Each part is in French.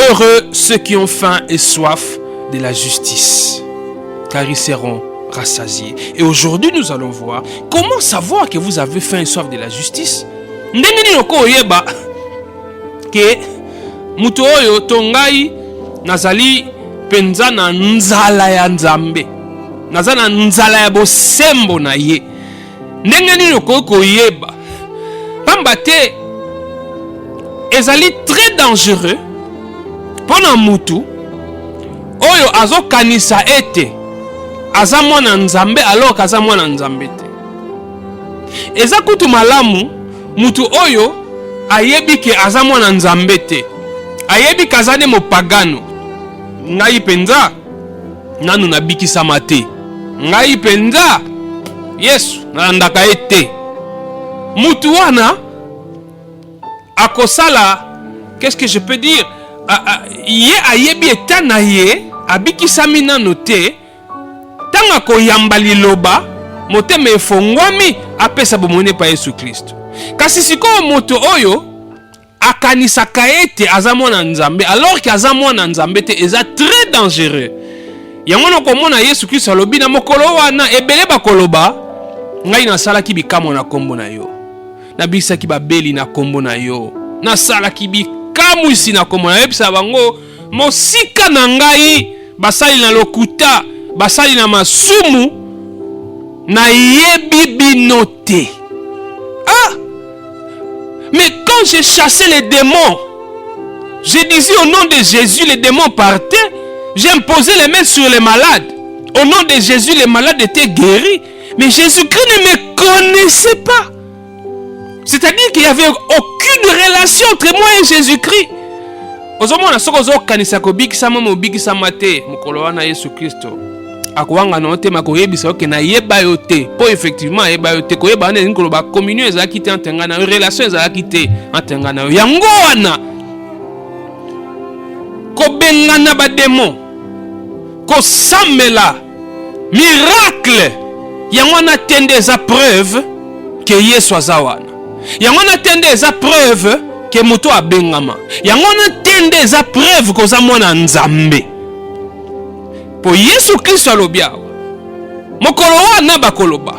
Heureux ceux qui ont faim et soif de la justice, car ils seront rassasiés. Et aujourd'hui, nous allons voir comment savoir que vous avez faim et soif de la justice. Ndenge noko oyeba ke mutu oyo tongai nazali penza na nzala ya Nzambe, naza na nzala ya bosembo na ye. Ndenge nini noko oyeba pamba te ezali très dangereux pona mutu oyo azokanisa ete aza mwana Nzambe alors kaza mwana Nzambe te. Eza kutu malamu mutu oyo ayebi ke aza mwana Nzambe te, ayebi kazane mopagano. Ngai penza nanu nabikisama te, ngai penza Yesu nalandaka ete. Mutu wana akosala, qu'est-ce que je peux dire, ye ayebi eta na ye abikisami nanu te. Tanga koyamba liloba motema efongwami apesa bomone pa Yesu Kristo. Kasi sikoyo moto oyo akanisaka ete aza mwana Nzambe alors que aza mwana Nzambe te, eza très dangereux. Yango na komona Yesu Kristo alobi na mokolo wana ebele bakoloba ngai nasalaki bikamwa na kombo na yo, nabisaki babeli na kombo na yo, nasalaki bikamwisi na kombo na yo. Ebisa bango mosika na ngai basali na lokuta, basali na masumu, na yebi bino te. Ah! Mais quand j'ai chassé les démons, j'ai dit au nom de Jésus, les démons partaient. J'ai imposé les mains sur les malades. Au nom de Jésus, les malades étaient guéris. Mais Jésus-Christ ne me connaissait pas. C'est-à-dire qu'il n'y avait aucune relation entre moi et Jésus-Christ. Ozomona soko zo kanisa ko bikisama mo bikisama te mukolo wana Yesu Kristo akwanga no te makoyebisa oke na yeba yo te po effectivement yeba yo te koyeba na ngolo ba communion ezaki te antengana relation ezaki te antengana yango wana ko bengana ba démon ko samela miracle yango na tende za preuve que Yesu azawana, yango na tende za preuve que moto abengama, yango na tende za preuve ko za mwana Nzambe. Po Yesu Kristo alobiawa mokolo wana bakoloba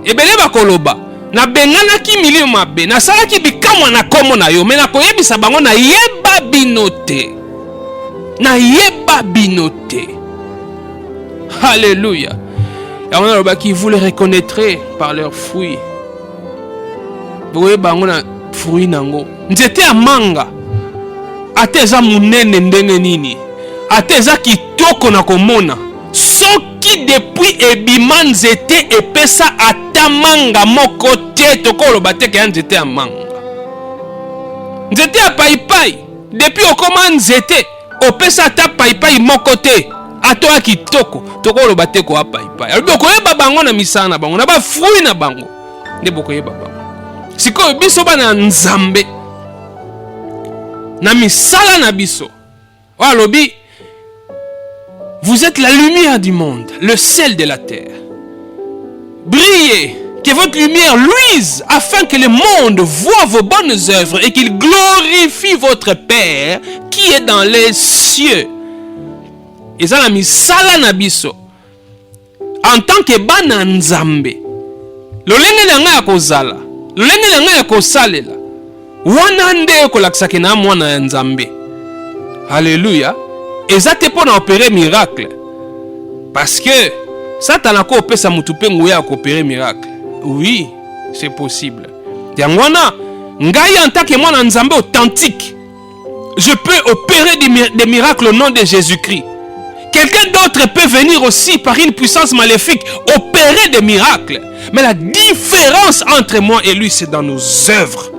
ebele bakoloba na bengana ki milio mabe na salaki bikamwa na komo na yo, mena koyebisa bango na yeba binote, na yeba binote. Alléluia. Yango na loba ki vous les reconnaîtrez par leurs fruits. Boye bango na fruit nango. Nzete ya manga ateza munene ndenge nini, ateza kitoko na komona, soki depuis ebima nzete epesa ata manga moko te, tokoloba te ke nzete ya manga. Nzete ya paipai depuis okoma nzete opesa ata paipai moko te, atoa kitoko, tokoloba te ko paipai. Albi okoyeba bango na misana na bango na ba fruit na bango nde bokoyeba bango. Sikoyo biso bana Nzambe na misala na biso alobi, vous êtes la lumière du monde, le sel de la terre. Brillez, que votre lumière luise, afin que le monde voie vos bonnes œuvres et qu'il glorifie votre Père qui est dans les cieux. Et ça la misala na biso en tant que bana Nzambe, lolenge na nga ya kozala, lolenge na nga ya kosalela wana nde kolakisaki na mwana ya Nzambe. Alléluia. Eza te pona opérer miracle, parce que Satan a opesa mutu pe nguya opérer miracle. Oui, c'est possible. Yangwana ngai en tant que mwana Nzambe authentique, je peux opérer des miracles au nom de Jésus-Christ. Quelqu'un d'autre peut venir aussi par une puissance maléfique opérer des miracles, mais la différence entre moi et lui, c'est dans nos œuvres.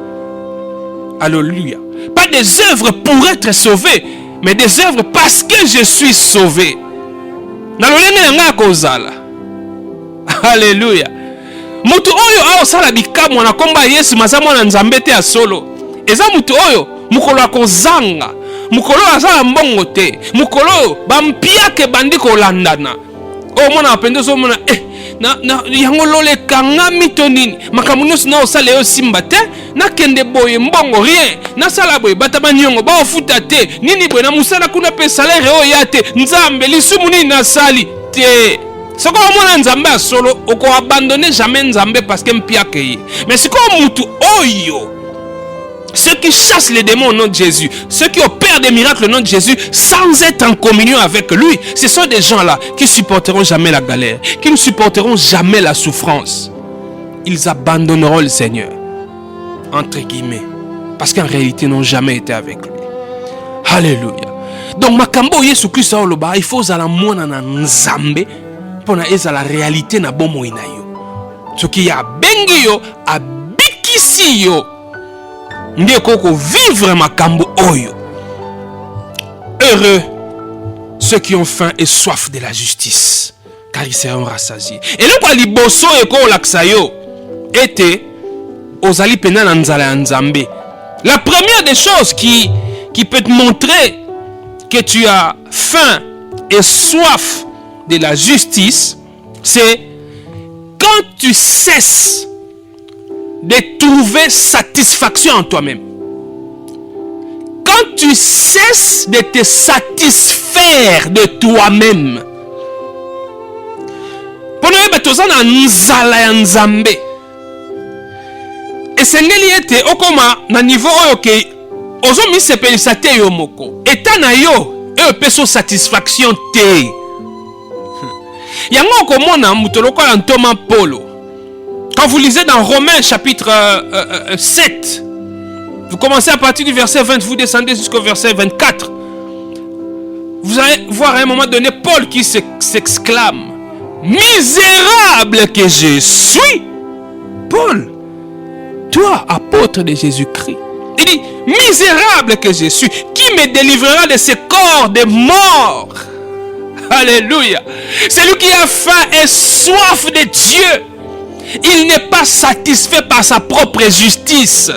Alléluia. Pas des œuvres pour être sauvé, mais des œuvres parce que je suis sauvé. Alléluia. Mutu oyo ao sala bikamwa na komba Yesu mazamwa na Nzambe te ya solo. Eza mutu oyo mukolo akozanga, mukolo asala mbongo te, mukolo bampiake bandiko landana. oh mona apende so mona na yango lole kangami to nini makambo nyonso na osala yo simba te nakende boye mbongo rien nasala boye bata banyongo baofuta te nini boye na musala kuna pe salaire oyo ya te nzambe lisumu nini nasali te. Soko omona nzambe ya solo oko abandonner jamais nzambe parce que mpiake ye. Mais siko mutu oyo, ceux qui chassent les démons au nom de Jésus, ceux qui opèrent des miracles au nom de Jésus sans être en communion avec lui, ce sont des gens-là qui supporteront jamais la galère, qui ne supporteront jamais la souffrance. Ils abandonneront le Seigneur, entre guillemets, parce qu'en réalité, ils n'ont jamais été avec lui. Alléluia. Donc, makambo Yesu Christ oloba, il faut zala mona na nzambe pour na eza la réalité na bomo ina yo. Ce qui a bengi yo, a bikisi yo. Nde koko vivre makambo oyo. Heureux ceux qui ont faim et soif de la justice, car ils seront rassasiés. Et le kwa liboso eko laksa yo était ozali pena na nzala ya nzambe. La première des choses qui peut te montrer que tu as faim et soif de la justice, c'est quand tu cesses de trouver satisfaction en toi-même. Quand tu cesses de te satisfaire de toi-même. Pendant que tu as nzala ya nzambe, esengeli ete okoma na niveau oyo ke ozo mi sepelisa te yo moko. Eta na yo e peso satisfaction te. Yango komona mutoloko ya ntoma Polo. Quand vous lisez dans Romains chapitre 7, vous commencez à partir du verset 20, vous descendez jusqu'au verset 24. Vous allez voir à un moment donné Paul qui s'exclame: misérable que je suis. Paul, toi, apôtre de Jésus-Christ, il dit: misérable que je suis, qui me délivrera de ce corps de mort? Alléluia. Celui qui a faim et soif de Dieu, il n'est pas satisfait par sa propre justice.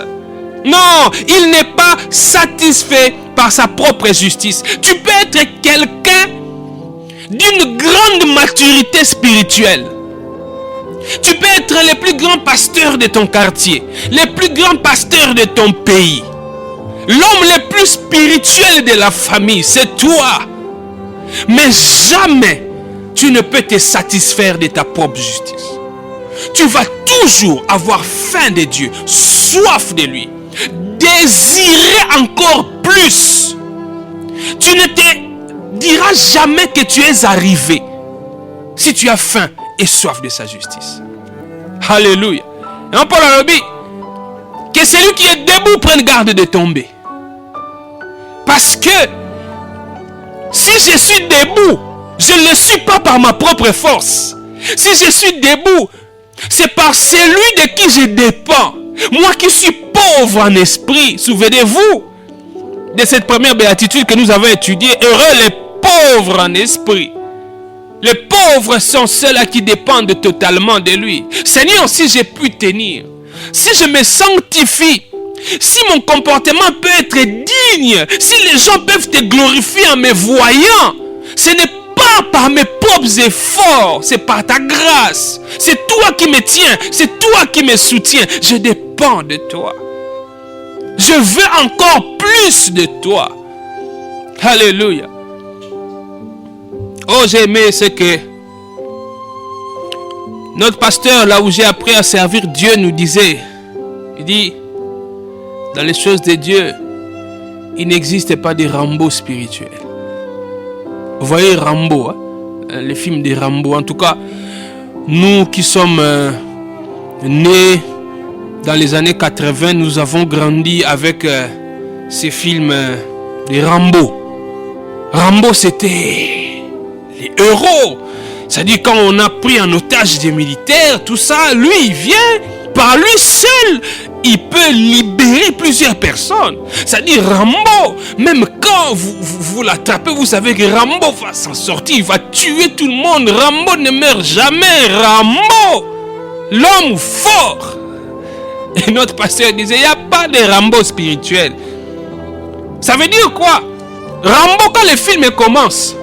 Non, il n'est pas satisfait par sa propre justice. Tu peux être quelqu'un d'une grande maturité spirituelle. Tu peux être le plus grand pasteur de ton quartier, le plus grand pasteur de ton pays. L'homme le plus spirituel de la famille, c'est toi. Mais jamais tu ne peux te satisfaire de ta propre justice. Tu vas toujours avoir faim de Dieu, soif de lui, désirer encore plus. Tu ne te diras jamais que tu es arrivé si tu as faim et soif de sa justice. Alléluia. Et on parle que celui qui est debout prenne garde de tomber. Parce que si je suis debout, je ne le suis pas par ma propre force. Si je suis debout, c'est par celui de qui je dépends. Moi qui suis pauvre en esprit. Souvenez-vous de cette première béatitude que nous avons étudiée. Heureux les pauvres en esprit. Les pauvres sont ceux-là qui dépendent totalement de lui. Seigneur, si j'ai pu tenir, si je me sanctifie, si mon comportement peut être digne, si les gens peuvent te glorifier en me voyant, ce n'est pas par mes propres efforts, c'est par ta grâce. C'est toi qui me tiens, c'est toi qui me soutiens. Je dépends de toi. Je veux encore plus de toi. Alléluia. Oh, j'ai aimé ce que notre pasteur, là où j'ai appris à servir Dieu, nous disait. Il dit: dans les choses de Dieu, il n'existe pas de Rambo spirituel. Vous voyez Rambo, hein? Les films de Rambo. En tout cas, nous qui sommes nés dans les années 80, nous avons grandi avec ces films de Rambo. Rambo, c'était les héros. C'est-à-dire quand on a pris en otage des militaires, tout ça, lui, il vient, par lui seul, il peut libérer plusieurs personnes. C'est-à-dire Rambo, même quand vous l'attrapez, vous savez que Rambo va s'en sortir, il va tuer tout le monde. Rambo ne meurt jamais. Rambo, l'homme fort. Et notre pasteur disait: il n'y a pas de Rambo spirituel. Ça veut dire quoi? Rambo, quand le film commence,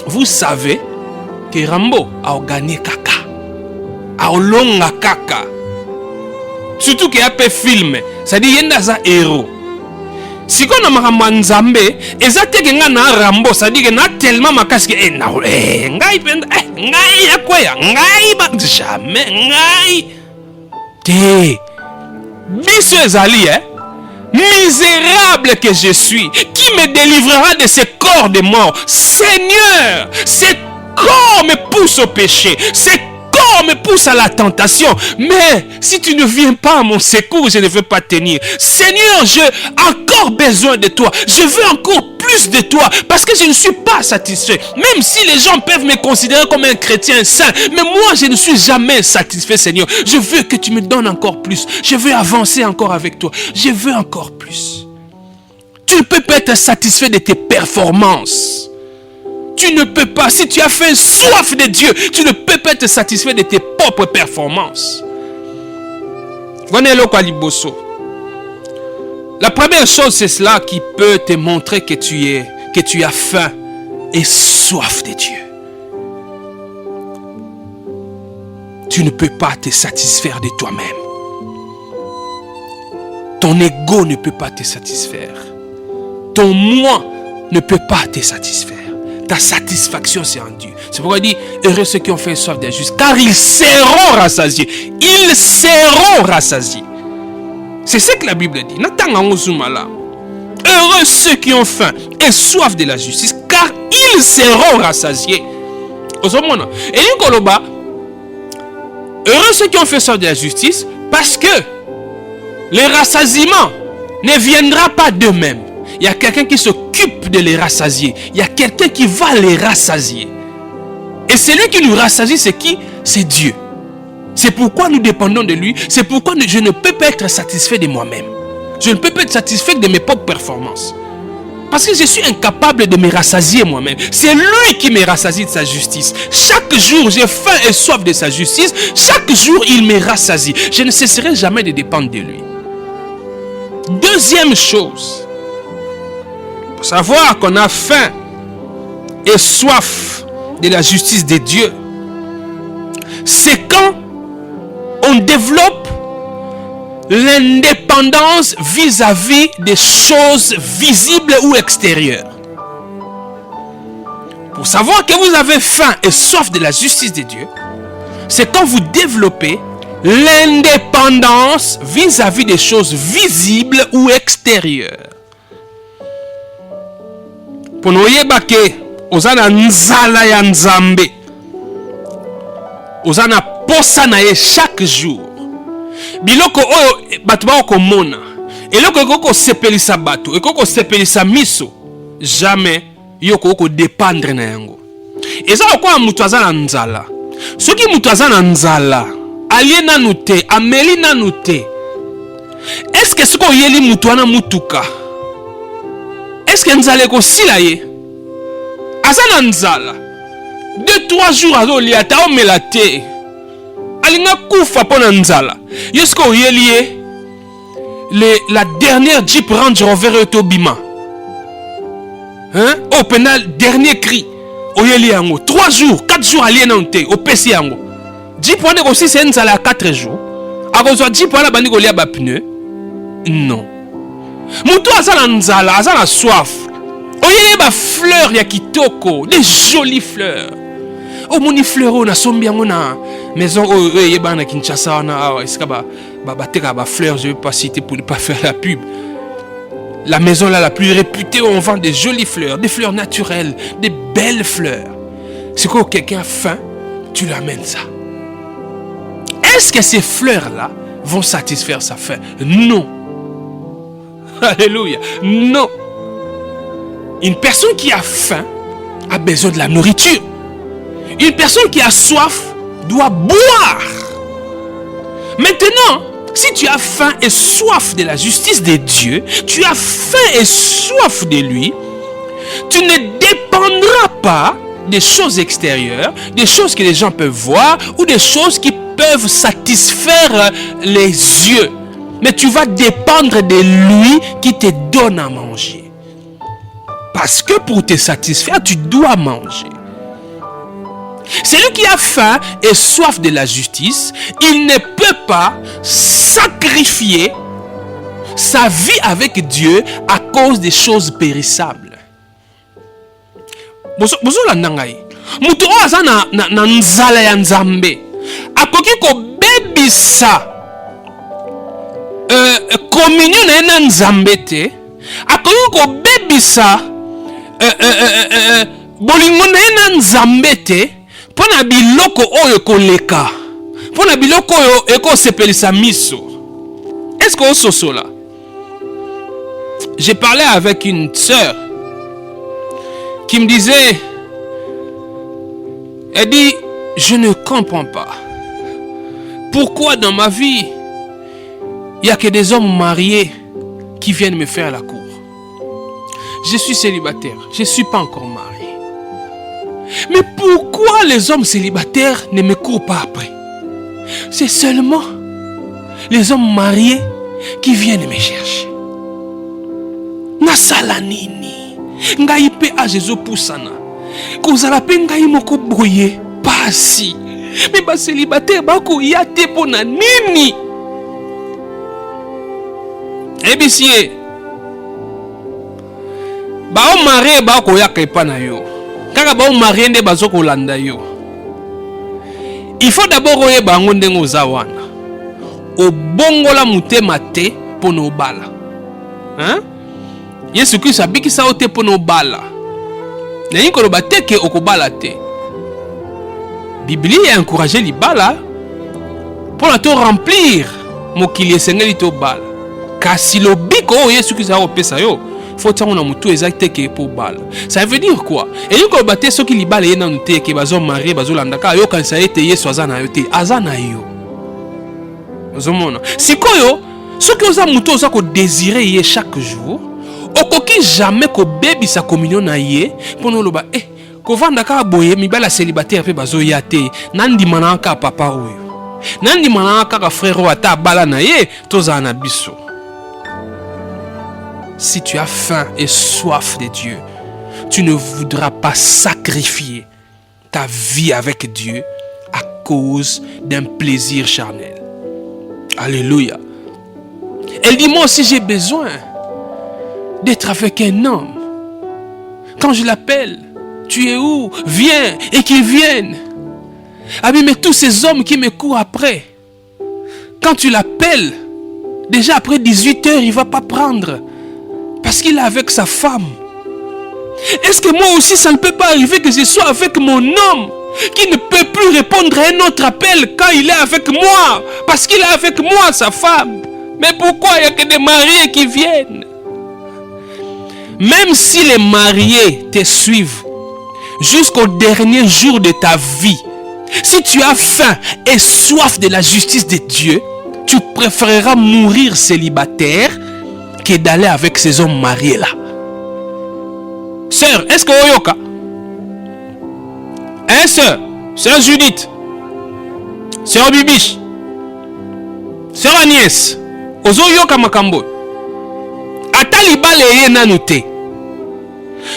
vous savez que Rambo a gagné kaka. A longa kaka. Surtout qu'il y a peu film. Ça dit yenda za héros. Si on a makambo nzambe, ezate ke nga na Rambo, ça dit que na tellement makasi que ngai penda ngai yakoya, ngai ba jamais ngai. Te. Biso ezali misérable que je suis, qui me délivrera de ce corps de mort? Seigneur, ce corps me pousse au péché, ce corps me pousse à la tentation, mais si tu ne viens pas à mon secours, je ne veux pas tenir. Seigneur, j'ai encore besoin de toi, je veux encore plus de toi, parce que je ne suis pas satisfait, même si les gens peuvent me considérer comme un chrétien saint, mais moi je ne suis jamais satisfait. Seigneur, je veux que tu me donnes encore plus, je veux avancer encore avec toi, je veux encore plus. Tu ne peux pas être satisfait de tes performances. Tu ne peux pas, si tu as fait soif de Dieu, tu ne peux pas être satisfait de tes propres performances. La première chose, c'est cela qui peut te montrer que tu as faim et soif de Dieu. Tu ne peux pas te satisfaire de toi-même. Ton ego ne peut pas te satisfaire. Ton moi ne peut pas te satisfaire. Ta satisfaction, c'est en Dieu. C'est pourquoi il dit, heureux ceux qui ont fait soif de la justice, car ils seront rassasiés. Ils seront rassasiés. C'est ce que la Bible dit. Heureux ceux qui ont faim et soif de la justice, car ils seront rassasiés. Et heureux ceux qui ont fait soif de la justice, parce que le rassasiement ne viendra pas d'eux-mêmes. Il y a quelqu'un qui s'occupe de les rassasier. Il y a quelqu'un qui va les rassasier. Et celui qui nous rassasie, c'est qui? C'est Dieu. C'est pourquoi nous dépendons de lui. C'est pourquoi je ne peux pas être satisfait de moi-même. Je ne peux pas être satisfait de mes propres performances. Parce que je suis incapable de me rassasier moi-même. C'est lui qui me rassasie de sa justice. Chaque jour, j'ai faim et soif de sa justice. Chaque jour, il me rassasie. Je ne cesserai jamais de dépendre de lui. Deuxième chose, pour savoir qu'on a faim et soif de la justice de Dieu, c'est quand on développe l'indépendance vis-à-vis des choses visibles ou extérieures. Pour savoir que vous avez faim et soif de la justice de Dieu, c'est quand vous développez l'indépendance vis-à-vis des choses visibles ou extérieures. Pour nous yebake, ozana nzala ya nzambe, ozana posa na ye chaque jour. Biloko oyo bato ba komona, eloko ekoko sepelisa bato, ekoko sepelisa miso, jamais yoko oko dépendre na yango. Eza okwa mutu azana nzala. Soki mutu azana nzala, alie nanu te, ameli nanu te. Est-ce que siko yeli mutu wana mutuka? Est-ce que nzala eko sila ye? Azana nzala. 2-3 jours azo liata o melate. Alinga kufa pona nzala. Yesko yeli la dernière Jeep Range Rover Otobima. Hein? Au pénal, dernier cri. Oyeli yango. 3 jours, 4 jours alien nante. Au PC yango. Jeep wane aussi c'est nzala à 4 jours. Akozwa Jeep wana bandi kolia ba pneu. Non. Mutu azana nzala, azana soif. Oyeli ba fleurs ya kitoko, des jolies fleurs. Oh moni fleur na sombi yango na maison yeba na Kinshasa na est-ce que ba fleurs, je vais pas citer pour ne pas faire la pub. La maison là la plus réputée où on vend des jolies fleurs, des fleurs naturelles, des belles fleurs. C'est quand quelqu'un a faim, tu lui amènes ça. Est-ce que ces fleurs là vont satisfaire sa faim? Non. Alléluia. Non. Une personne qui a faim a besoin de la nourriture. Une personne qui a soif doit boire. Maintenant, si tu as faim et soif de la justice de Dieu, tu as faim et soif de lui, tu ne dépendras pas des choses extérieures, des choses que les gens peuvent voir ou des choses qui peuvent satisfaire les yeux. Mais tu vas dépendre de lui qui te donne à manger. Parce que pour te satisfaire, tu dois manger. Celui qui a faim et soif de la justice, il ne peut pas sacrifier sa vie avec Dieu à cause des choses périssables. Bozolanda ngai. Mutu oyo aza na nzala ya Nzambe akoki kobebisa communion na ye na Nzambe te, akoki kobebisa bolingo na ye na Nzambe te mpona biloko oyo koleka, mpona biloko oyo ekosepelisa miso. Est-ce que ososola? J'ai parlé avec une sœur qui me disait, elle dit, je ne comprends pas pourquoi dans ma vie il n'y a que des hommes mariés qui viennent me faire la cour. Je suis célibataire, je ne suis pas encore marié. Mais pourquoi les hommes célibataires ne me courent pas après? C'est seulement les hommes mariés qui viennent me chercher. Nasala nini ngai pe a Jésus pusana kozala pe ngai moko boye pasi me ba célibataire bako ya te pona nini ebisie ba o marié bako ya kepa na yo kaka ba o marié nde bazoko landa yo. Il faut d'abord oyeba ngo ndengo oza wana obongola mutema te pona obala. Hein? Yesu Christ abikisa ote pono bala. Na yiko loba teke okobala te. Biblia a encouragé li bala pour la to remplir mokili esengeli to bala. Kasi lobiko o Yesu Christ a opesa yo, faut tango na mutu exacte ke po bala. Ça veut dire quoi? Et yiko loba te soki li bala ye na nute ke bazo marié bazo landaka yo kanisa ete Yesu azana yo te, azana yo. Ozomona. Sikoyo soki oza mutu oza ko désirer ye chaque jour, okoki jamais ko bebi sa communion na ye pono loba ko vanda ka boye mibala célibataire pe bazo ya te nandi manaka papa oyo nandi manaka ka frère o ata bala na ye toza na biso. Si tu as faim et soif de Dieu, tu ne voudras pas sacrifier ta vie avec Dieu à cause d'un plaisir charnel. Alléluia. Elle dit, moi aussi j'ai besoin d'être avec un homme. Quand je l'appelle, tu es où? Viens, et qu'il vienne. Ah mais tous ces hommes qui me courent après, quand tu l'appelles, déjà après 18 heures, il ne va pas prendre. Parce qu'il est avec sa femme. Est-ce que moi aussi, ça ne peut pas arriver que je sois avec mon homme qui ne peut plus répondre à un autre appel quand il est avec moi? Parce qu'il est avec moi, sa femme. Mais pourquoi il n'y a que des mariés qui viennent? Même si les mariés te suivent jusqu'au dernier jour de ta vie, si tu as faim et soif de la justice de Dieu, tu préféreras mourir célibataire que d'aller avec ces hommes mariés là. Sœur, est-ce que Oyoka? Hein, sœur? Sœur Judith? Sœur Bibiche? Sœur Agnès? Ozoyoka makambo? Atali bale ye nanu te.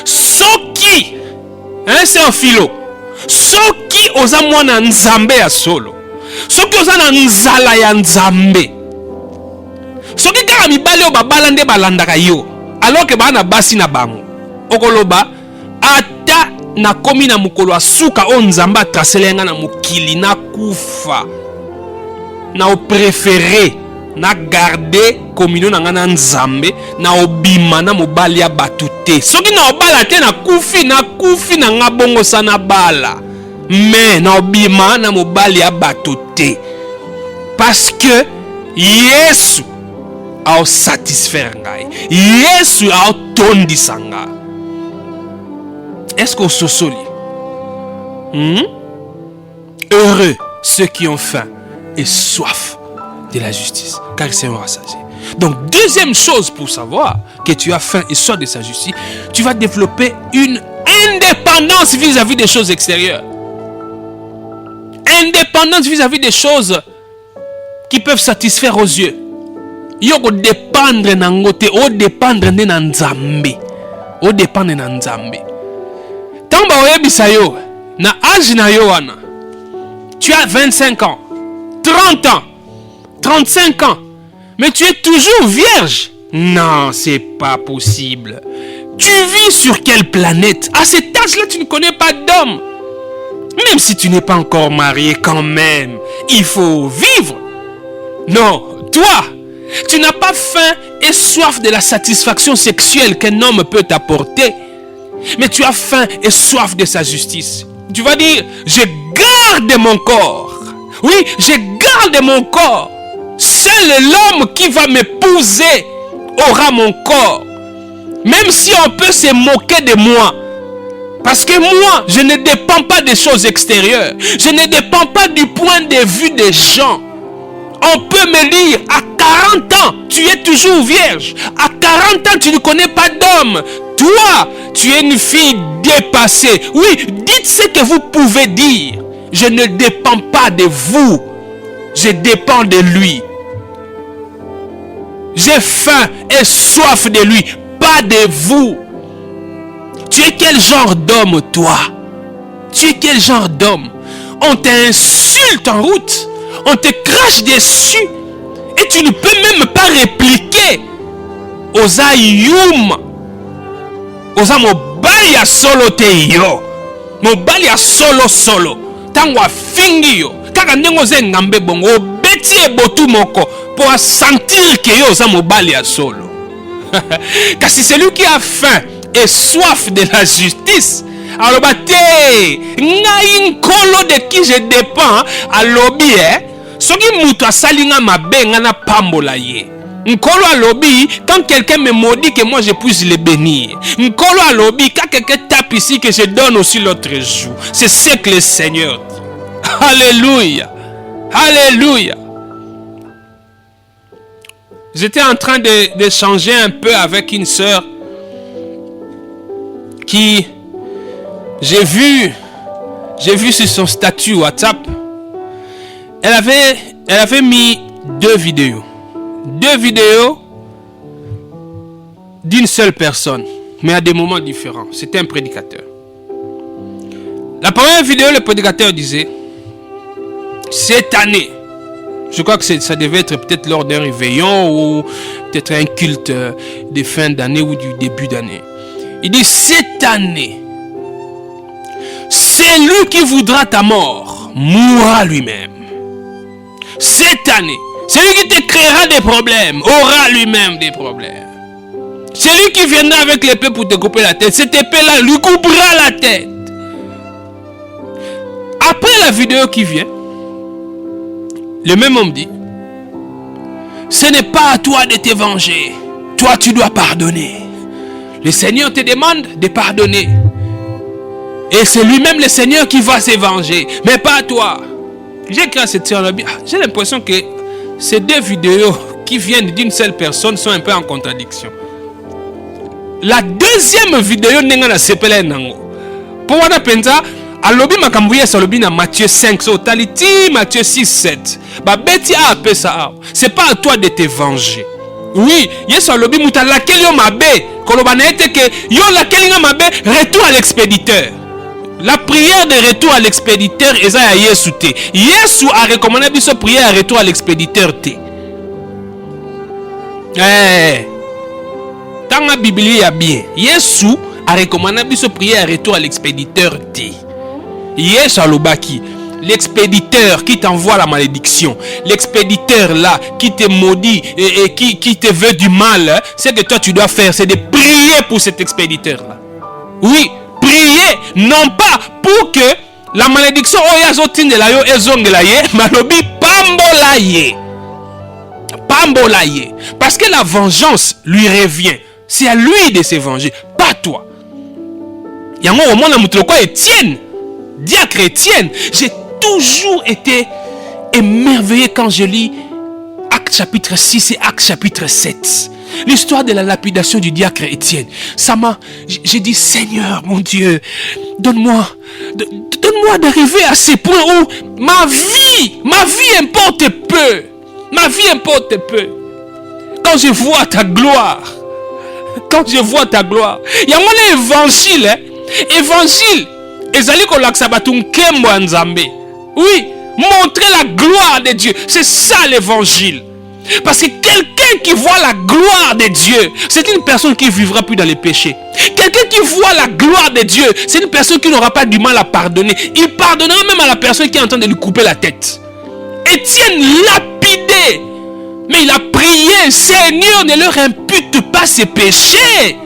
Soki, hein, sœur Philo? Soki oza mwana Nzambe ya solo. Soki oza na nzala ya Nzambe. Soki kaka mibale o babala nde balandaka yo. Alors que bana basi na bango. Okoloba ata na komi na mukolo asuka o Nzambe atraselenga na mukili na kufa. Na o préféré na garder communion na ngana Nzambe na obima na mobali ya batute. Soki na obala te na kufi na nga bongo sana bala. Mais na obima na mobali ya batute. Parce que Yesu a satisfaire ngai. Yesu a tondisa nga. Est-ce qu'on se soli? Heureux ceux qui ont faim et soif de la justice, car ils seront rassasiés. Donc, deuxième chose pour savoir que tu as faim et soif de sa justice, tu vas développer une indépendance vis-à-vis des choses extérieures. Indépendance vis-à-vis des choses qui peuvent satisfaire aux yeux. Yoko dépendre nangote, o dépendre de Nzambe. O dépendre de Nzambe. Tamba oyebisa yo Na âge na yoana. Tu as 25 ans, 30 ans, 35 ans, mais tu es toujours vierge. Non, c'est pas possible. Tu vis sur quelle planète? À cet âge-là, tu ne connais pas d'homme. Même si tu n'es pas encore marié, quand même, il faut vivre. Non, toi, tu n'as pas faim et soif de la satisfaction sexuelle qu'un homme peut t'apporter. Mais tu as faim et soif de sa justice. Tu vas dire, je garde mon corps. Oui, je garde mon corps. Seul l'homme qui va m'épouser aura mon corps. Même si on peut se moquer de moi. Parce que moi, je ne dépends pas des choses extérieures. Je ne dépends pas du point de vue des gens. On peut me dire, à 40 ans, tu es toujours vierge. À 40 ans, tu ne connais pas d'homme. Toi, tu es une fille dépassée. Oui, dites ce que vous pouvez dire. Je ne dépends pas de vous. Je dépends de lui. J'ai faim et soif de lui, pas de vous. Tu es quel genre d'homme, toi? Tu es quel genre d'homme? On t'insulte en route. On te crache dessus. Et tu ne peux même pas répliquer. Oza yum. Oza mobali ya solo te yo. Mobali ya solo. Tango afingi yo. Kaka ndenge oza ngambe bongo. Obeti ebotu moko. Pour sentir que yo oza mobali ya solo. Car c'est celui qui a faim et soif de la justice. Alors ngai nkolo de qui je dépends alobi soki muto asalinga mabenga na pambola ye. Nkolo alobi quand quelqu'un me maudit que moi je puisse le bénir. Nkolo alobi quand quelqu'un tape ici que je donne aussi l'autre joue. C'est ce que le Seigneur dit. Alléluia. Alléluia. J'étais en train d'échanger un peu avec une sœur qui, j'ai vu sur son statut WhatsApp, elle avait mis deux vidéos d'une seule personne, mais à des moments différents. C'était un prédicateur. La première vidéo, le prédicateur disait, cette année, je crois que ça devait être peut-être lors d'un réveillon ou peut-être un culte de fin d'année ou du début d'année. Il dit, cette année, celui qui voudra ta mort mourra lui-même. Cette année, celui qui te créera des problèmes aura lui-même des problèmes. Celui qui viendra avec l'épée pour te couper la tête, cette épée-là lui coupera la tête. Après la vidéo qui vient, le même homme dit, ce n'est pas à toi de te venger. Toi, tu dois pardonner. Le Seigneur te demande de pardonner. Et c'est lui-même le Seigneur qui va se venger. Mais pas toi. J'ai écrit à cette sœur, j'ai l'impression que ces deux vidéos qui viennent d'une seule personne sont un peu en contradiction. La deuxième vidéo n'est pas la nango. Pour moi, pensa, alobi makambuye salobi na Matthieu 5 so taliti Matthieu 6 7. Ba beti a appelé ça. C'est pas à toi de te venger. Oui, yes alobi muta laquelle yo mabe koloba na ete que yo laquelle nga mabe retour à l'expéditeur. La prière de retour à l'expéditeur est à Yesu te. Yesu a recommandé biso prière à retour à l'expéditeur te. Dans la Bible il y a bien. Yesu a recommandé biso prière à retour à l'expéditeur te. Yesu alobaki. L'expéditeur qui t'envoie la malédiction, l'expéditeur là qui te maudit et qui te veut du mal, ce que toi tu dois faire, c'est de prier pour cet expéditeur là. Oui, prier, non pas pour que la malédiction pambolaye. Parce que la vengeance lui revient. C'est à lui de se venger, pas toi. Yango au moins la mutloko Étienne, diacre Étienne, j'ai toujours été émerveillé quand je lis Actes chapitre 6 et Actes chapitre 7. L'histoire de la lapidation du diacre Étienne. Ça m'a... J'ai dit, Seigneur, mon Dieu, donne-moi d'arriver à ce point où ma vie importe peu. Ma vie importe peu. Quand je vois ta gloire. Il y a mon évangile. Évangile ezali kolakisa bato nkembo ya Nzambe. Oui, montrer la gloire de Dieu, c'est ça l'évangile. Parce que quelqu'un qui voit la gloire de Dieu, c'est une personne qui ne vivra plus dans les péchés. Quelqu'un qui voit la gloire de Dieu, c'est une personne qui n'aura pas du mal à pardonner. Il pardonnera même à la personne qui est en train de lui couper la tête. Étienne lapidé, mais il a prié, Seigneur, ne leur impute pas ses péchés.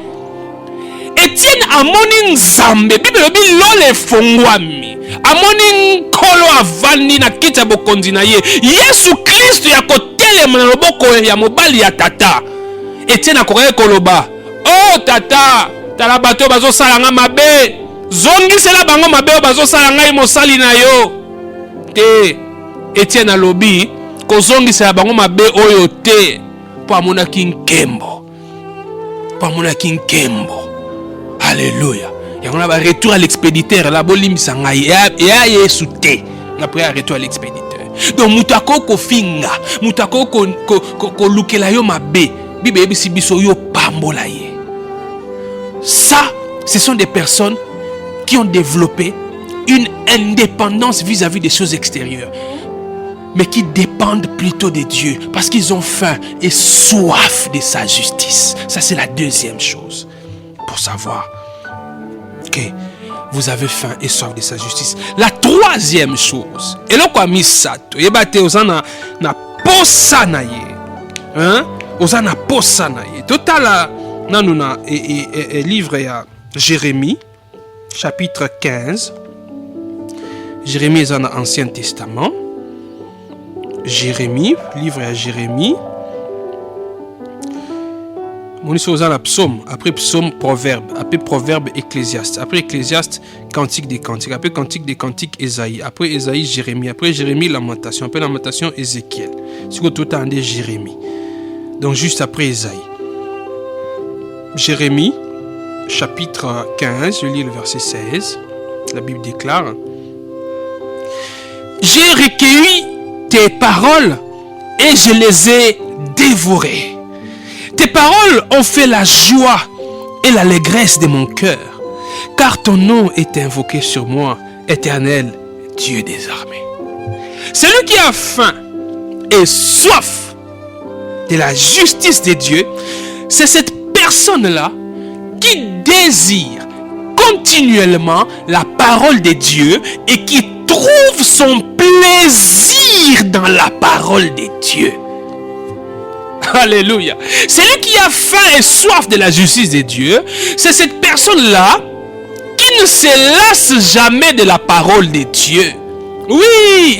Étienne amoni Nzambe, Bible lobi lole fongwami. Amoni nkolo avandi na kiti ya bokonzi na ye. Yesu Kristo ya kotelema na loboko ya mobali ya tata. Étienne akoki koloba, oh tata, tala bato bazo salanga mabe. Zongisela bango mabe bazo salanga ngai mosali na yo. Te, Étienne alobi, kozongisela bango mabe oyo te. Po amonaki nkembo. Po amonaki nkembo. Alléluia. Il y a un retour à l'expéditeur. La bolim sangai. Et à Yesu te. Après un retour à l'expéditeur. Donc mutako ko finga. Mutako ko lukela yo mabe. Bibe bisi biso yo pambola ye. Ça, ce sont des personnes qui ont développé une indépendance vis-à-vis des choses extérieures, mais qui dépendent plutôt de Dieu parce qu'ils ont faim et soif de sa justice. Ça, c'est la deuxième chose. Pour savoir que vous avez faim et soif de sa justice. La troisième chose, et là quoi misato, yebate ozana na posa na ye, hein, ozana posa na ye. Total nanu na livre ya Jérémie, chapitre 15. Jérémie est dans l'Ancien Testament. Jérémie, livre à Jérémie. Mon histoire la psaume, après psaume, proverbe, après proverbe, ecclésiaste, après ecclésiaste, cantique des cantiques, après cantique des cantiques, Ésaïe, après Ésaïe, Jérémie, après Jérémie, lamentation, après lamentation, Ézéchiel. C'est quoi tout le temps Jérémie. Donc juste après Ésaïe. Jérémie, chapitre 15, je lis le verset 16. La Bible déclare: j'ai recueilli tes paroles et je les ai dévorées. Tes paroles ont fait la joie et l'allégresse de mon cœur, car ton nom est invoqué sur moi, Éternel, Dieu des armées. Celui qui a faim et soif de la justice de Dieu, c'est cette personne-là qui désire continuellement la parole de Dieu et qui trouve son plaisir dans la parole de Dieu. Alléluia. Celui qui a faim et soif de la justice de Dieu, c'est cette personne-là qui ne se lasse jamais de la parole de Dieu. Oui,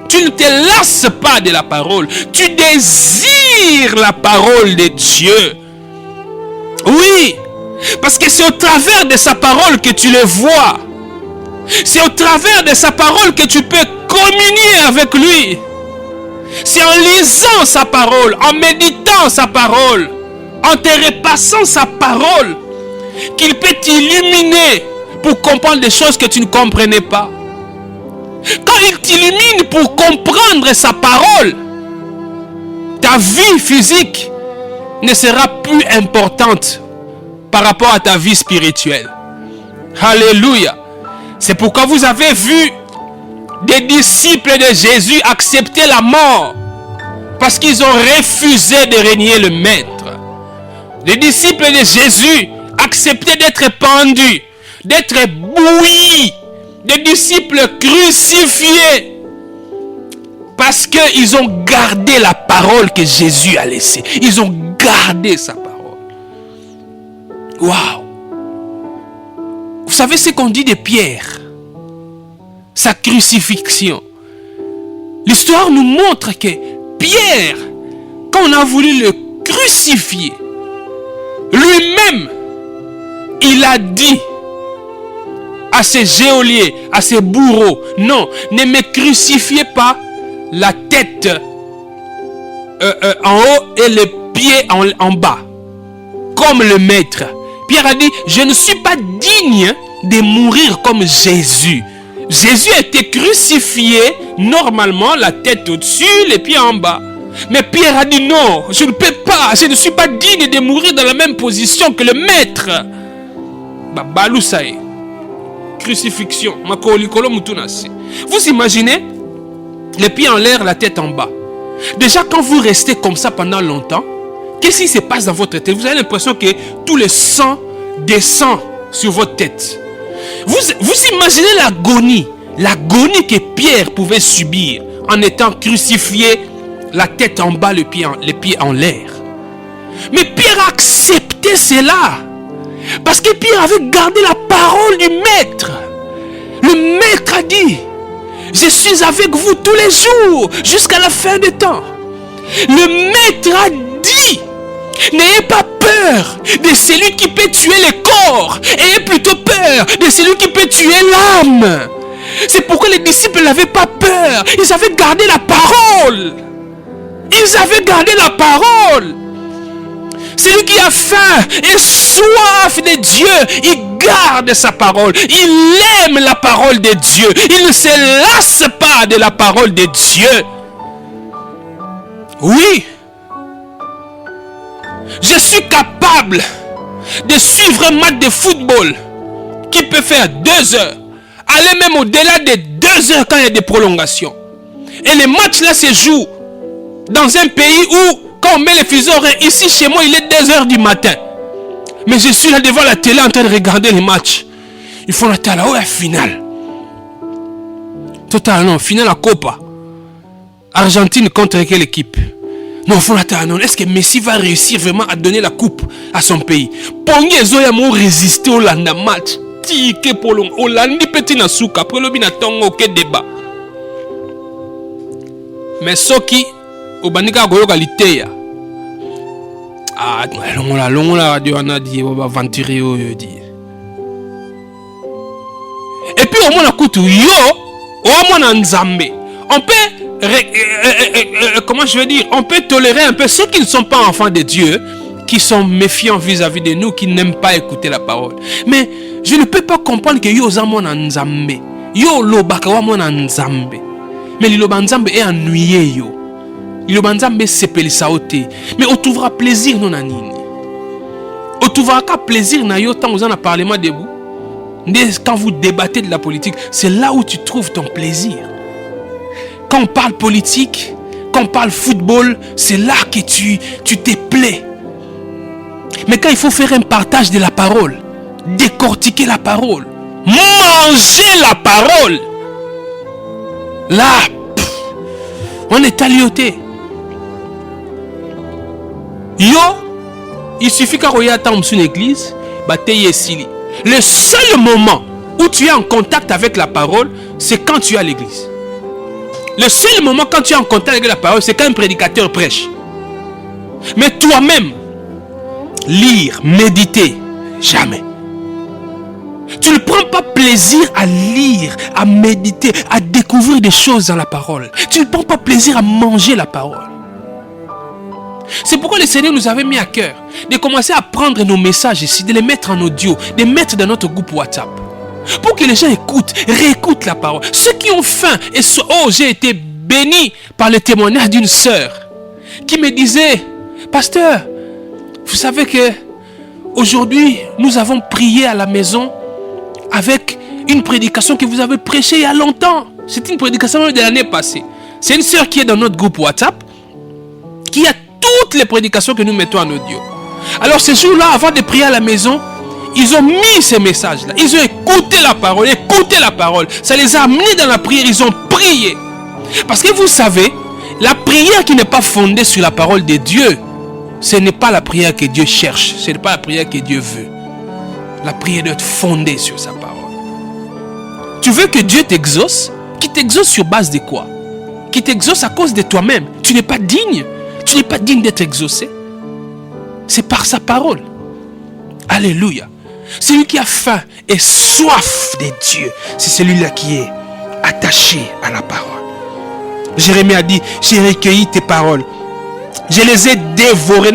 tu ne te lasses pas de la parole. Tu désires la parole de Dieu. Oui, parce que c'est au travers de sa parole que tu le vois. C'est au travers de sa parole que tu peux communier avec lui. C'est en lisant sa parole, en méditant sa parole, en te repassant sa parole, qu'il peut t'illuminer pour comprendre des choses que tu ne comprenais pas. Quand il t'illumine pour comprendre sa parole, ta vie physique ne sera plus importante par rapport à ta vie spirituelle. Alléluia. C'est pourquoi vous avez vu des disciples de Jésus accepter la mort parce qu'ils ont refusé de régner le maître. Les disciples de Jésus acceptaient d'être pendus, d'être bouillis, des disciples crucifiés parce qu'ils ont gardé la parole que Jésus a laissée. Ils ont gardé sa parole. Waouh! Vous savez ce qu'on dit de Pierre? Sa crucifixion. L'histoire nous montre que Pierre, quand on a voulu le crucifier, lui-même, il a dit à ses geôliers, à ses bourreaux, non, ne me crucifiez pas la tête en haut et les pieds en bas, comme le maître. Pierre a dit, je ne suis pas digne de mourir comme Jésus. Jésus a été crucifié normalement, la tête au-dessus, les pieds en bas. Mais Pierre a dit non, je ne peux pas, je ne suis pas digne de mourir dans la même position que le maître. balusae. Crucifixion. Vous imaginez les pieds en l'air, la tête en bas. Déjà, quand vous restez comme ça pendant longtemps, qu'est-ce qui se passe dans votre tête? Vous avez l'impression que tout le sang descend sur votre tête. Vous imaginez l'agonie que Pierre pouvait subir en étant crucifié, la tête en bas, les pieds en l'air. Mais Pierre a accepté cela parce que Pierre avait gardé la parole du maître. Le maître a dit: je suis avec vous tous les jours jusqu'à la fin des temps. Le maître a dit: n'ayez pas peur de celui qui peut tuer le corps. Ayez plutôt peur de celui qui peut tuer l'âme. C'est pourquoi les disciples n'avaient pas peur. Ils avaient gardé la parole. Ils avaient gardé la parole. Celui qui a faim et soif de Dieu, il garde sa parole. Il aime la parole de Dieu. Il ne se lasse pas de la parole de Dieu. Oui. Je suis capable de suivre un match de football qui peut faire 2 heures. Aller même au-delà de 2 heures quand il y a des prolongations. Et les matchs là se jouent dans un pays où, quand on met les fuseaux horaires, ici chez moi il est 2 heures du matin. Mais je suis là devant la télé en train de regarder les matchs. Ils font la télé, la finale. Total, non, finale à Copa. Argentine contre quelle équipe? Non, il faut la télé, non. Est-ce que Messi va réussir vraiment à donner la coupe à son pays? Pongé Zoya m'ont résisté au landa match. Tike polong. Olandi petit na souka. Après le binatongo aucun débat. Mais Soki, au banika goyoka liteya. Ah, longola radio anadi va venturer au dit. Et puis au moins la coutu yo, au moins en Nzambe. On peut comment je veux dire, on peut tolérer un peu ceux qui ne sont pas enfants de Dieu, qui sont méfiants vis-à-vis de nous, qui n'aiment pas écouter la parole. Mais je ne peux pas comprendre que yo zamon en Nzambe, yo lobaka wa mon Nzambe. Mais liloba Nzambe est ennuyé yo. Liloba Nzambe sepelisa ote. Mais on trouvera plaisir non nanini. On trouvera qu'à plaisir na yo tant vous en a parlement debout. Quand vous débattez de la politique, c'est là où tu trouves ton plaisir. Quand on parle politique, quand on parle football, c'est là que tu te plais. Mais quand il faut faire un partage de la parole, décortiquer la parole, manger la parole, là, on est alioté. Yo, il suffit qu'à regarder dans une église, le seul moment où tu es en contact avec la parole, c'est quand tu es à l'église. Le seul moment quand tu es en contact avec la parole, c'est quand un prédicateur prêche. Mais toi-même, lire, méditer, jamais. Tu ne prends pas plaisir à lire, à méditer, à découvrir des choses dans la parole. Tu ne prends pas plaisir à manger la parole. C'est pourquoi le Seigneur nous avait mis à cœur de commencer à prendre nos messages ici, de les mettre en audio, de les mettre dans notre groupe WhatsApp. Pour que les gens écoutent, réécoutent la parole. Ceux qui ont faim et oh, j'ai été béni par le témoignage d'une sœur qui me disait: pasteur, vous savez que aujourd'hui nous avons prié à la maison avec une prédication que vous avez prêchée il y a longtemps. C'est une prédication de l'année passée. C'est une sœur qui est dans notre groupe WhatsApp qui a toutes les prédications que nous mettons en audio. Alors ce jour-là, avant de prier à la maison, ils ont mis ces messages-là. Ils ont écouté la parole. Ça les a amenés dans la prière. Ils ont prié. Parce que vous savez, la prière qui n'est pas fondée sur la parole de Dieu, ce n'est pas la prière que Dieu cherche. Ce n'est pas la prière que Dieu veut. La prière doit être fondée sur sa parole. Tu veux que Dieu t'exauce? Qui t'exauce sur base de quoi? Qui t'exauce à cause de toi-même. Tu n'es pas digne. Tu n'es pas digne d'être exaucé. C'est par sa parole. Alléluia. Celui qui a faim et soif de Dieu, c'est celui-là qui est attaché à la parole. Jérémie a dit: j'ai recueilli tes paroles, je les ai dévorées.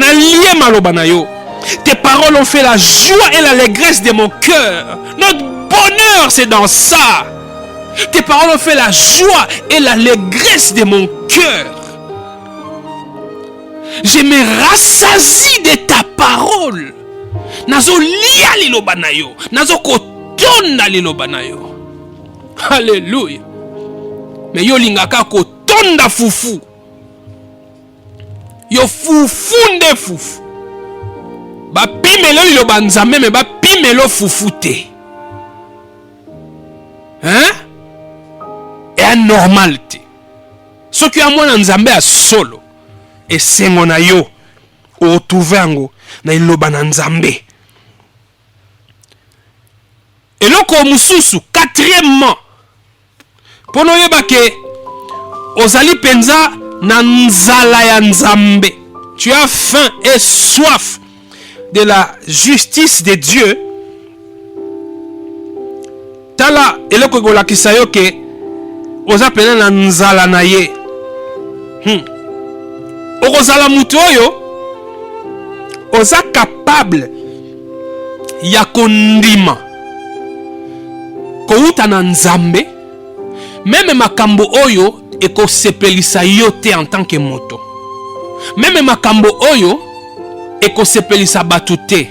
Tes paroles ont fait la joie et l'allégresse de mon cœur. Notre bonheur, c'est dans ça. Tes paroles ont fait la joie et l'allégresse de mon cœur. Je me rassasie de ta parole. Nazo lia liloba na yo. Nazo kotonda liloba na yo. Alléluia. Mais yo lingaka kotonda fufu. Yo fufu nde fufu. Ba pimelo liloba nzambe me ba pimelo fufu te. Hein? Et anormal te. Ce qui a mwana nzambe a solo. Et sengo na yo. O tuvango na iloba na nzambe. Et loko mususu, quatrièmement. Pono yeba ke ozali penza na nzala ya nzambe. Tu as faim et soif de la justice de Dieu. Tala eloko golakisa yo ke oza pena na nzala na ye. Okozala mutu oyo oza capable ya kondima kouta na nzambe. Même makambo oyo ekosepelisa yo te en tant que moto. Même makambo oyo ekosepelisa bato te.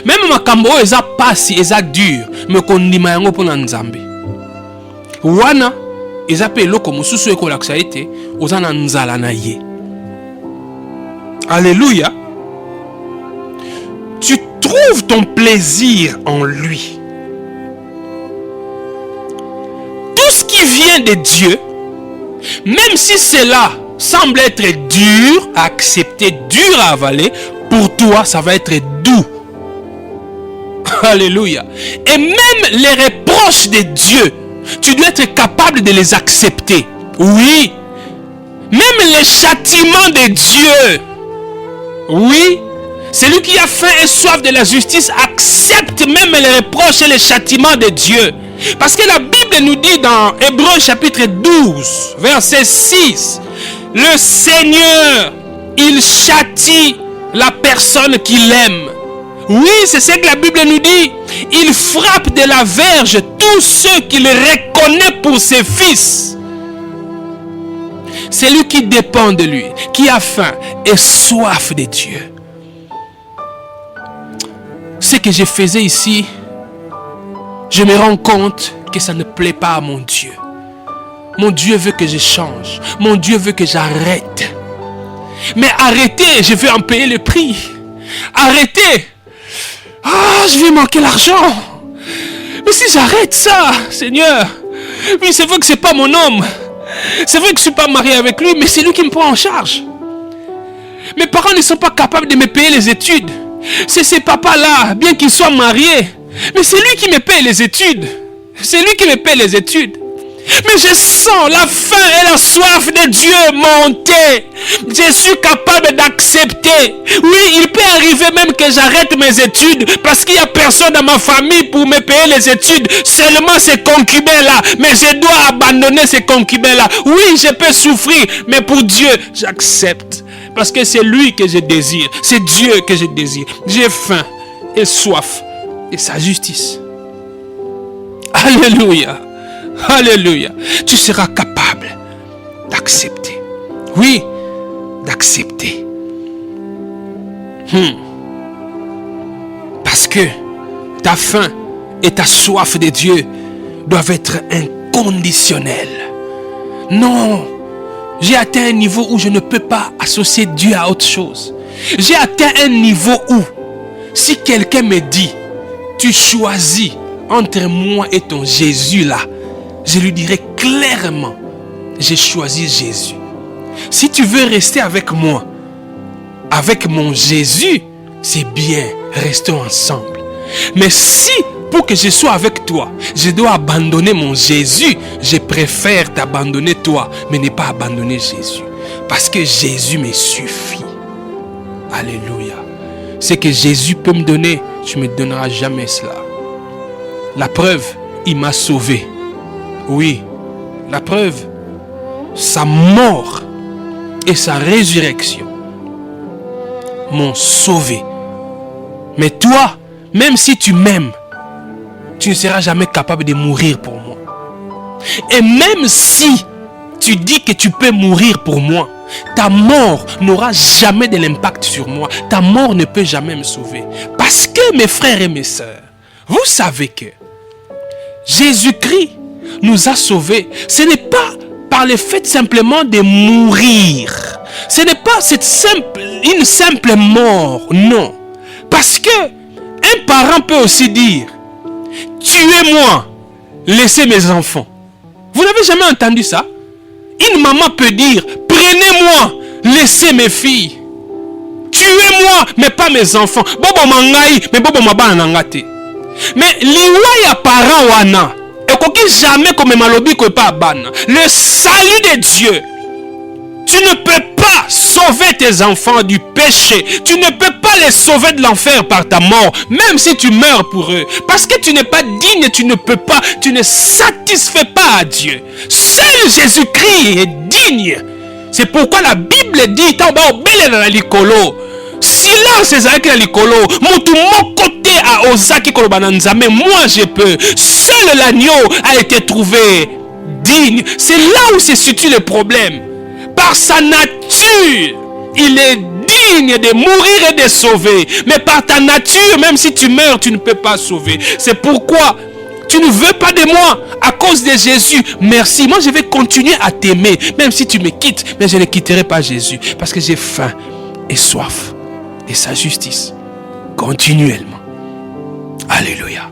Même makambo oyo eza pasi, eza dur, me kondima yango pona nzambe. Wana eza pe eloko mosusu ekolakisa ete oza na nzala na ye. Alléluia. Tu trouves ton plaisir en lui. Tout ce qui vient de Dieu, même si cela semble être dur à accepter, dur à avaler, pour toi, ça va être doux. Alléluia. Et même les reproches de Dieu, tu dois être capable de les accepter. Oui. Même les châtiments de Dieu. Oui. Celui qui a faim et soif de la justice accepte même les reproches et les châtiments de Dieu. Parce que la Bible nous dit dans Hébreux chapitre 12, verset 6, le Seigneur, il châtie la personne qu'il aime. Oui, c'est ce que la Bible nous dit. Il frappe de la verge tous ceux qu'il reconnaît pour ses fils. C'est lui qui dépend de lui, qui a faim et soif de Dieu. Ce que je faisais ici, je me rends compte que ça ne plaît pas à mon Dieu. Mon Dieu veut que je change. Mon Dieu veut que j'arrête. Mais arrêtez, je vais en payer le prix. Arrêtez. Ah, je vais manquer l'argent. Mais si j'arrête ça, Seigneur, oui, c'est vrai que c'est pas mon homme. C'est vrai que je suis pas marié avec lui, mais c'est lui qui me prend en charge. Mes parents ne sont pas capables de me payer les études. C'est ces papas-là, bien qu'ils soient mariés, mais c'est lui qui me paye les études. C'est lui qui me paye les études. Mais je sens la faim et la soif de Dieu monter. Je suis capable d'accepter. Oui, il peut arriver même que j'arrête mes études parce qu'il n'y a personne dans ma famille pour me payer les études. Seulement ces concubins-là. Mais je dois abandonner ces concubins-là. Oui, je peux souffrir, mais pour Dieu, j'accepte. Parce que c'est lui que je désire. C'est Dieu que je désire. J'ai faim et soif et sa justice. Alléluia. Alléluia. Tu seras capable d'accepter. Oui, d'accepter. Parce que ta faim et ta soif de Dieu doivent être inconditionnelles. Non, j'ai atteint un niveau où je ne peux pas associer Dieu à autre chose. J'ai atteint un niveau où, si quelqu'un me dit, tu choisis entre moi et ton Jésus là, je lui dirai clairement, j'ai choisi Jésus. Si tu veux rester avec moi, avec mon Jésus, c'est bien, restons ensemble. Mais si, pour que je sois avec toi, je dois abandonner mon Jésus, je préfère t'abandonner toi, mais ne pas abandonner Jésus. Parce que Jésus me suffit. Alléluia. Ce que Jésus peut me donner, tu ne me donneras jamais cela. La preuve, il m'a sauvé. Oui, la preuve, sa mort et sa résurrection m'ont sauvé. Mais toi, même si tu m'aimes, tu ne seras jamais capable de mourir pour moi. Et même si tu dis que tu peux mourir pour moi, ta mort n'aura jamais de l'impact sur moi. Ta mort ne peut jamais me sauver. Parce Parce que, mes frères et mes sœurs, vous savez que Jésus-Christ nous a sauvés. Ce n'est pas par le fait simplement de mourir. Ce n'est pas une simple mort, non. Parce que un parent peut aussi dire, tuez-moi, laissez mes enfants. Vous n'avez jamais entendu ça? Une maman peut dire, prenez-moi, laissez mes filles. Tuez-moi, mais pas mes enfants. Bobo mangai, mais bobo mabana nangate. Mais liwa ya parent wana, ekoki jamais comme malobi ko pa bana. Le salut de Dieu. Tu ne peux pas sauver tes enfants du péché. Tu ne peux pas les sauver de l'enfer par ta mort, même si tu meurs pour eux. Parce que tu n'es pas digne, tu ne peux pas, tu ne satisfais pas à Dieu. Seul Jésus-Christ est digne. C'est pourquoi la Bible dit, silence ezalaki na likolo, mutu moko te a osaki koloba na Nzambe, moi je peux. Seul l'agneau a été trouvé digne. C'est là où se situe le problème. Par sa nature, il est digne de mourir et de sauver. Mais par ta nature, même si tu meurs, tu ne peux pas sauver. C'est pourquoi tu ne veux pas de moi à cause de Jésus. Merci. Moi, je vais continuer à t'aimer. Même si tu me quittes, mais je ne quitterai pas Jésus. Parce que j'ai faim et soif de sa justice. Continuellement. Alléluia.